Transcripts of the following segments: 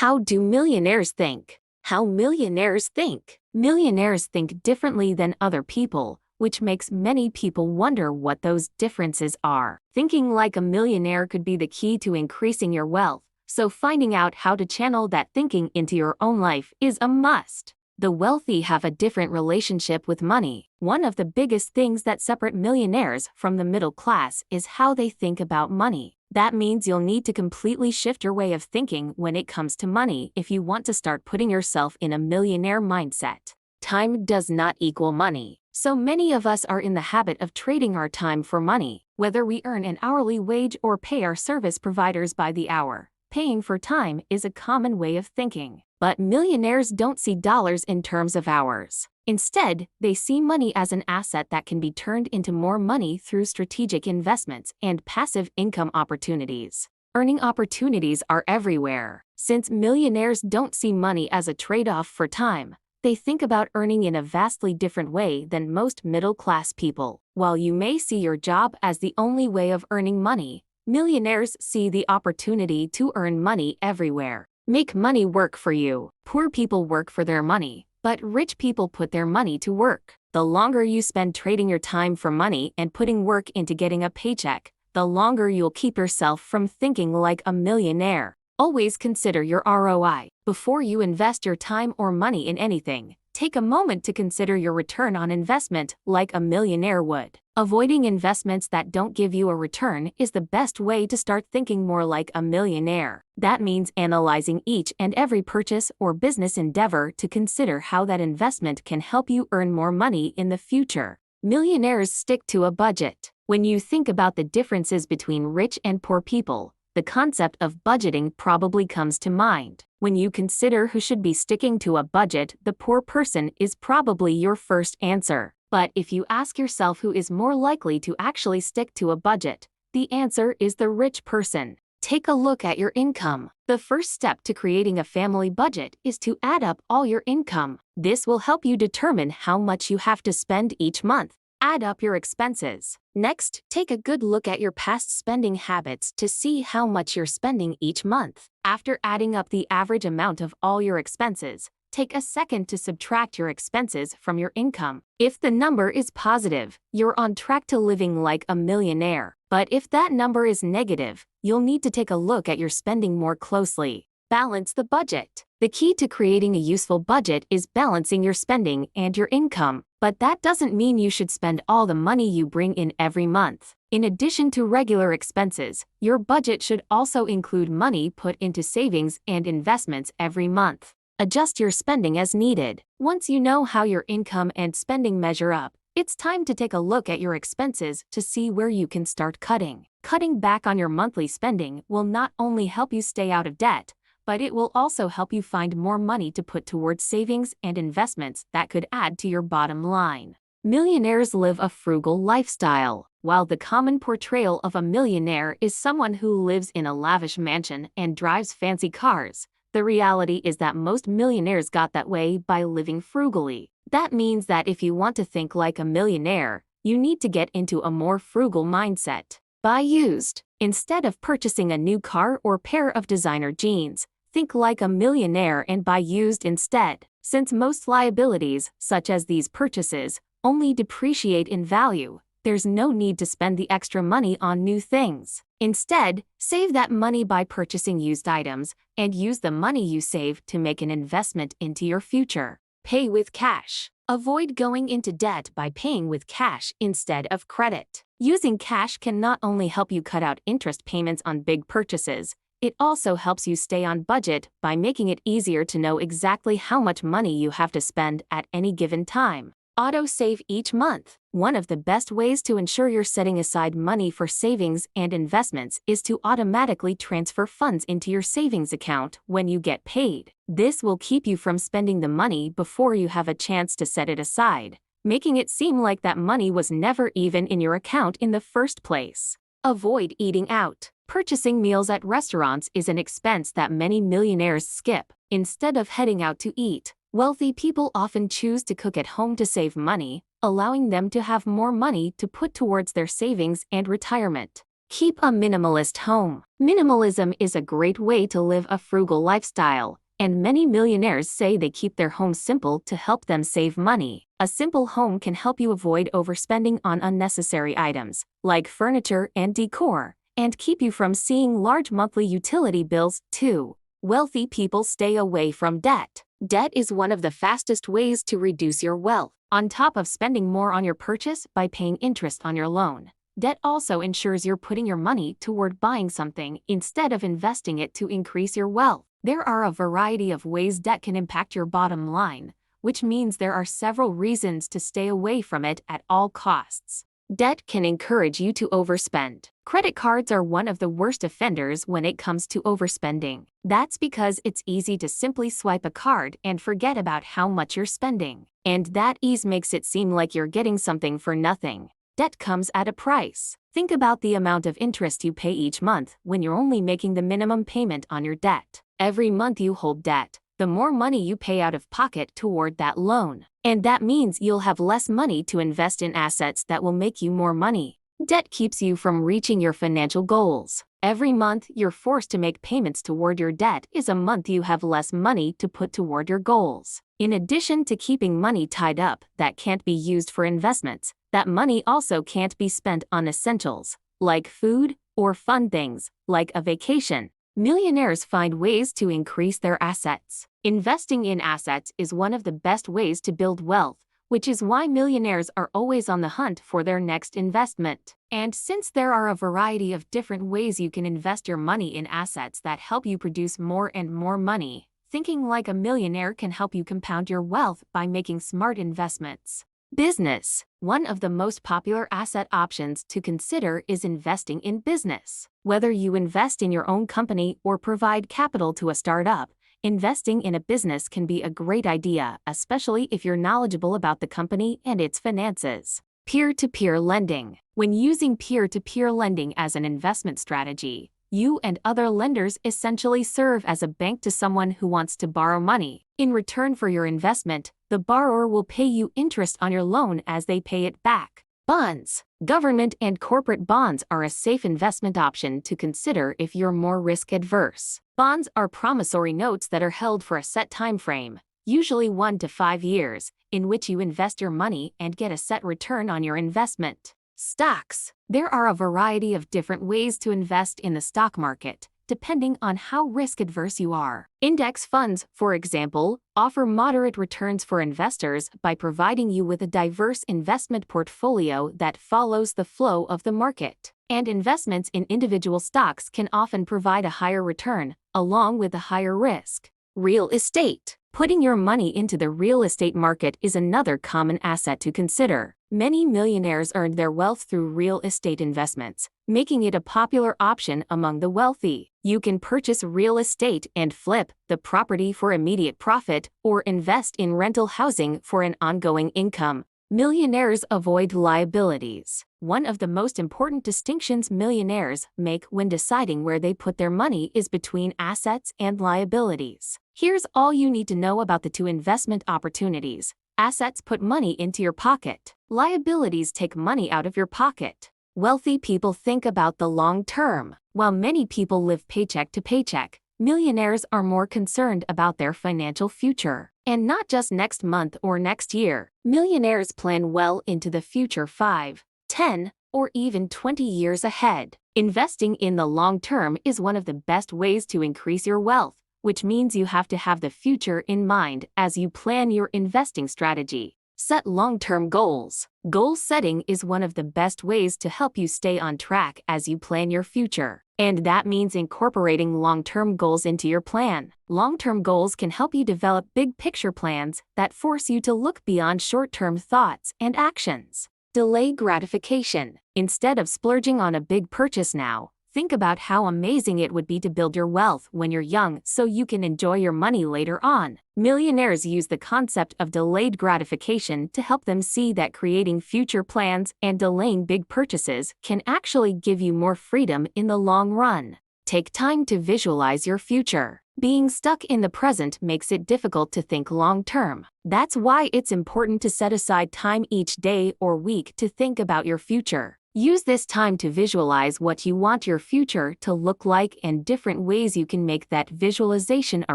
How do millionaires think? How millionaires think. Millionaires think differently than other people, which makes many people wonder what those differences are. Thinking like a millionaire could be the key to increasing your wealth, so finding out how to channel that thinking into your own life is a must. The wealthy have a different relationship with money. One of the biggest things that separate millionaires from the middle class is how they think about money. That means you'll need to completely shift your way of thinking when it comes to money if you want to start putting yourself in a millionaire mindset. Time does not equal money. So many of us are in the habit of trading our time for money, whether we earn an hourly wage or pay our service providers by the hour. Paying for time is a common way of thinking. But millionaires don't see dollars in terms of hours. Instead, they see money as an asset that can be turned into more money through strategic investments and passive income opportunities. Earning opportunities are everywhere. Since millionaires don't see money as a trade-off for time, they think about earning in a vastly different way than most middle-class people. While you may see your job as the only way of earning money, millionaires see the opportunity to earn money everywhere. Make money work for you. Poor people work for their money, but rich people put their money to work. The longer you spend trading your time for money and putting work into getting a paycheck, the longer you'll keep yourself from thinking like a millionaire. Always consider your ROI. Before you invest your time or money in anything, take a moment to consider your return on investment like a millionaire would. Avoiding investments that don't give you a return is the best way to start thinking more like a millionaire. That means analyzing each and every purchase or business endeavor to consider how that investment can help you earn more money in the future. Millionaires stick to a budget. When you think about the differences between rich and poor people, the concept of budgeting probably comes to mind. When you consider who should be sticking to a budget, the poor person is probably your first answer. But if you ask yourself who is more likely to actually stick to a budget, the answer is the rich person. Take a look at your income. The first step to creating a family budget is to add up all your income. This will help you determine how much you have to spend each month. Add up your expenses. Next, take a good look at your past spending habits to see how much you're spending each month. After adding up the average amount of all your expenses, take a second to subtract your expenses from your income. If the number is positive, you're on track to living like a millionaire. But if that number is negative, you'll need to take a look at your spending more closely. Balance the budget. The key to creating a useful budget is balancing your spending and your income. But that doesn't mean you should spend all the money you bring in every month. In addition to regular expenses, your budget should also include money put into savings and investments every month. Adjust your spending as needed. Once you know how your income and spending measure up, it's time to take a look at your expenses to see where you can start cutting. Cutting back on your monthly spending will not only help you stay out of debt, but it will also help you find more money to put towards savings and investments that could add to your bottom line. Millionaires live a frugal lifestyle. While the common portrayal of a millionaire is someone who lives in a lavish mansion and drives fancy cars, the reality is that most millionaires got that way by living frugally. That means that if you want to think like a millionaire, you need to get into a more frugal mindset. Buy used. Instead of purchasing a new car or pair of designer jeans, think like a millionaire and buy used instead. Since most liabilities, such as these purchases, only depreciate in value, there's no need to spend the extra money on new things. Instead, save that money by purchasing used items and use the money you save to make an investment into your future. Pay with cash. Avoid going into debt by paying with cash instead of credit. Using cash can not only help you cut out interest payments on big purchases, it also helps you stay on budget by making it easier to know exactly how much money you have to spend at any given time. Auto-save each month. One of the best ways to ensure you're setting aside money for savings and investments is to automatically transfer funds into your savings account when you get paid. This will keep you from spending the money before you have a chance to set it aside, making it seem like that money was never even in your account in the first place. Avoid eating out. Purchasing meals at restaurants is an expense that many millionaires skip. Instead of heading out to eat, wealthy people often choose to cook at home to save money, allowing them to have more money to put towards their savings and retirement. Keep a minimalist home. Minimalism is a great way to live a frugal lifestyle, and many millionaires say they keep their homes simple to help them save money. A simple home can help you avoid overspending on unnecessary items, like furniture and decor, and keep you from seeing large monthly utility bills, too. Wealthy people stay away from debt. Debt is one of the fastest ways to reduce your wealth. On top of spending more on your purchase by paying interest on your loan, debt also ensures you're putting your money toward buying something instead of investing it to increase your wealth. There are a variety of ways debt can impact your bottom line, which means there are several reasons to stay away from it at all costs. Debt can encourage you to overspend. Credit cards are one of the worst offenders when it comes to overspending. That's because it's easy to simply swipe a card and forget about how much you're spending. And that ease makes it seem like you're getting something for nothing. Debt comes at a price. Think about the amount of interest you pay each month when you're only making the minimum payment on your debt. Every month you hold debt, the more money you pay out of pocket toward that loan. And that means you'll have less money to invest in assets that will make you more money. Debt keeps you from reaching your financial goals. Every month you're forced to make payments toward your debt is a month you have less money to put toward your goals. In addition to keeping money tied up that can't be used for investments, that money also can't be spent on essentials, like food, or fun things, like a vacation. Millionaires find ways to increase their assets. Investing in assets is one of the best ways to build wealth, which is why millionaires are always on the hunt for their next investment. And since there are a variety of different ways you can invest your money in assets that help you produce more and more money, thinking like a millionaire can help you compound your wealth by making smart investments. Business. One of the most popular asset options to consider is investing in business. Whether you invest in your own company or provide capital to a startup, investing in a business can be a great idea, especially if you're knowledgeable about the company and its finances. Peer-to-peer lending. When using peer-to-peer lending as an investment strategy, you and other lenders essentially serve as a bank to someone who wants to borrow money. In return for your investment, the borrower will pay you interest on your loan as they pay it back. Bonds. Government and corporate bonds are a safe investment option to consider if you're more risk-adverse. Bonds are promissory notes that are held for a set time frame, usually 1 to 5 years, in which you invest your money and get a set return on your investment. Stocks. There are a variety of different ways to invest in the stock market, depending on how risk-adverse you are. Index funds, for example, offer moderate returns for investors by providing you with a diverse investment portfolio that follows the flow of the market. And investments in individual stocks can often provide a higher return, along with a higher risk. Real estate. Putting your money into the real estate market is another common asset to consider. Many millionaires earned their wealth through real estate investments, making it a popular option among the wealthy. You can purchase real estate and flip the property for immediate profit or invest in rental housing for an ongoing income. Millionaires avoid liabilities. One of the most important distinctions millionaires make when deciding where they put their money is between assets and liabilities. Here's all you need to know about the two investment opportunities. Assets put money into your pocket. Liabilities take money out of your pocket. Wealthy people think about the long term. While many people live paycheck to paycheck, millionaires are more concerned about their financial future. And not just next month or next year. Millionaires plan well into the future 5, 10, or even 20 years ahead. Investing in the long term is one of the best ways to increase your wealth, which means you have to have the future in mind as you plan your investing strategy. Set long-term goals. Goal setting is one of the best ways to help you stay on track as you plan your future. And that means incorporating long-term goals into your plan. Long-term goals can help you develop big-picture plans that force you to look beyond short-term thoughts and actions. Delay gratification. Instead of splurging on a big purchase now, think about how amazing it would be to build your wealth when you're young so you can enjoy your money later on. Millionaires use the concept of delayed gratification to help them see that creating future plans and delaying big purchases can actually give you more freedom in the long run. Take time to visualize your future. Being stuck in the present makes it difficult to think long-term. That's why it's important to set aside time each day or week to think about your future. Use this time to visualize what you want your future to look like and different ways you can make that visualization a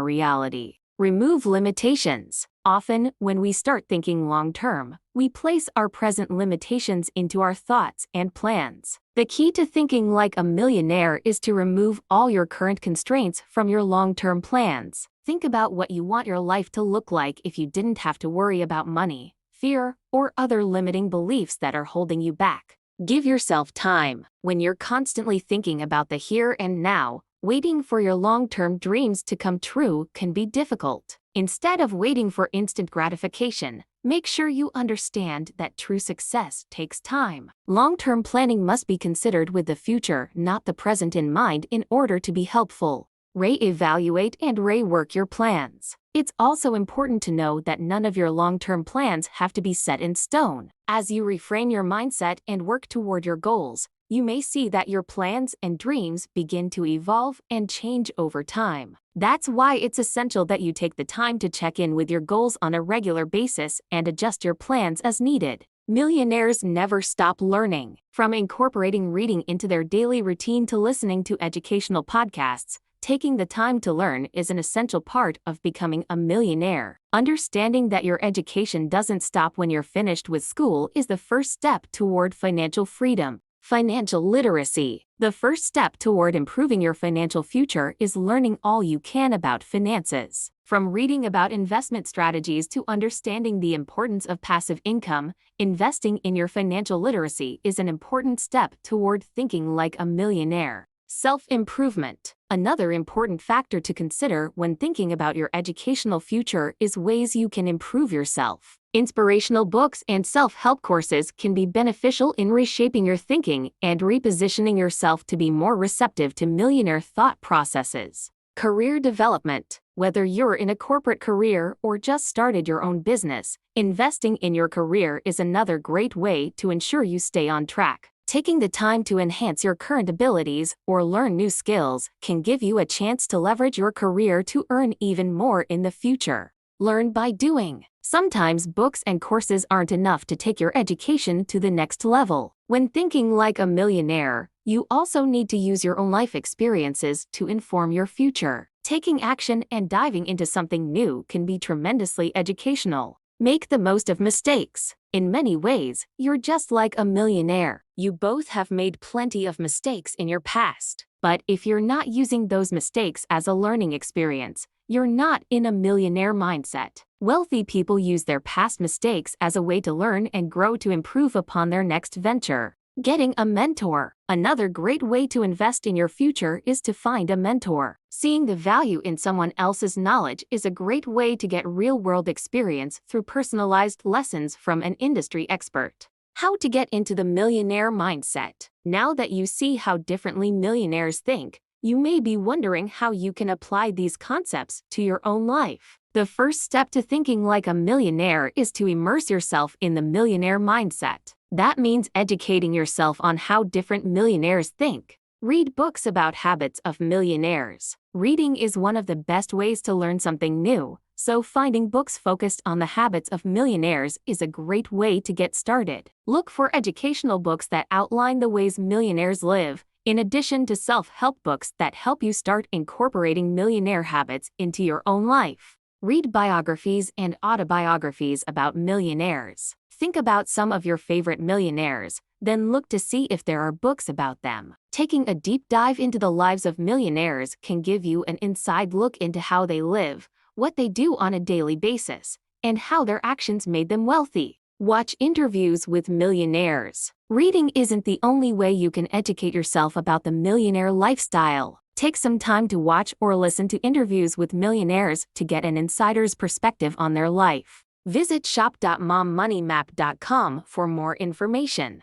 reality. Remove limitations. Often, when we start thinking long-term, we place our present limitations into our thoughts and plans. The key to thinking like a millionaire is to remove all your current constraints from your long-term plans. Think about what you want your life to look like if you didn't have to worry about money, fear, or other limiting beliefs that are holding you back. Give yourself time. When you're constantly thinking about the here and now, waiting for your long-term dreams to come true can be difficult. Instead of waiting for instant gratification, make sure you understand that true success takes time. Long-term planning must be considered with the future, not the present, in mind in order to be helpful. Re-evaluate and rework your plans. It's also important to know that none of your long-term plans have to be set in stone. As you reframe your mindset and work toward your goals, you may see that your plans and dreams begin to evolve and change over time. That's why it's essential that you take the time to check in with your goals on a regular basis and adjust your plans as needed. Millionaires never stop learning. From incorporating reading into their daily routine to listening to educational podcasts, taking the time to learn is an essential part of becoming a millionaire. Understanding that your education doesn't stop when you're finished with school is the first step toward financial freedom. Financial literacy. The first step toward improving your financial future is learning all you can about finances. From reading about investment strategies to understanding the importance of passive income, investing in your financial literacy is an important step toward thinking like a millionaire. Self-improvement. Another important factor to consider when thinking about your educational future is ways you can improve yourself. Inspirational books and self-help courses can be beneficial in reshaping your thinking and repositioning yourself to be more receptive to millionaire thought processes. Career development. Whether you're in a corporate career or just started your own business, investing in your career is another great way to ensure you stay on track. Taking the time to enhance your current abilities or learn new skills can give you a chance to leverage your career to earn even more in the future. Learn by doing. Sometimes books and courses aren't enough to take your education to the next level. When thinking like a millionaire, you also need to use your own life experiences to inform your future. Taking action and diving into something new can be tremendously educational. Make the most of mistakes. In many ways, you're just like a millionaire. You both have made plenty of mistakes in your past. But if you're not using those mistakes as a learning experience, you're not in a millionaire mindset. Wealthy people use their past mistakes as a way to learn and grow to improve upon their next venture. Getting a mentor. Another great way to invest in your future is to find a mentor. Seeing the value in someone else's knowledge is a great way to get real-world experience through personalized lessons from an industry expert. How to get into the millionaire mindset. Now that you see how differently millionaires think, you may be wondering how you can apply these concepts to your own life. The first step to thinking like a millionaire is to immerse yourself in the millionaire mindset. That means educating yourself on how different millionaires think. Read books about habits of millionaires. Reading is one of the best ways to learn something new, so finding books focused on the habits of millionaires is a great way to get started. Look for educational books that outline the ways millionaires live, in addition to self-help books that help you start incorporating millionaire habits into your own life. Read biographies and autobiographies about millionaires. Think about some of your favorite millionaires, then look to see if there are books about them. Taking a deep dive into the lives of millionaires can give you an inside look into how they live, what they do on a daily basis, and how their actions made them wealthy. Watch interviews with millionaires. Reading isn't the only way you can educate yourself about the millionaire lifestyle. Take some time to watch or listen to interviews with millionaires to get an insider's perspective on their life. Visit shop.mommoneymap.com for more information.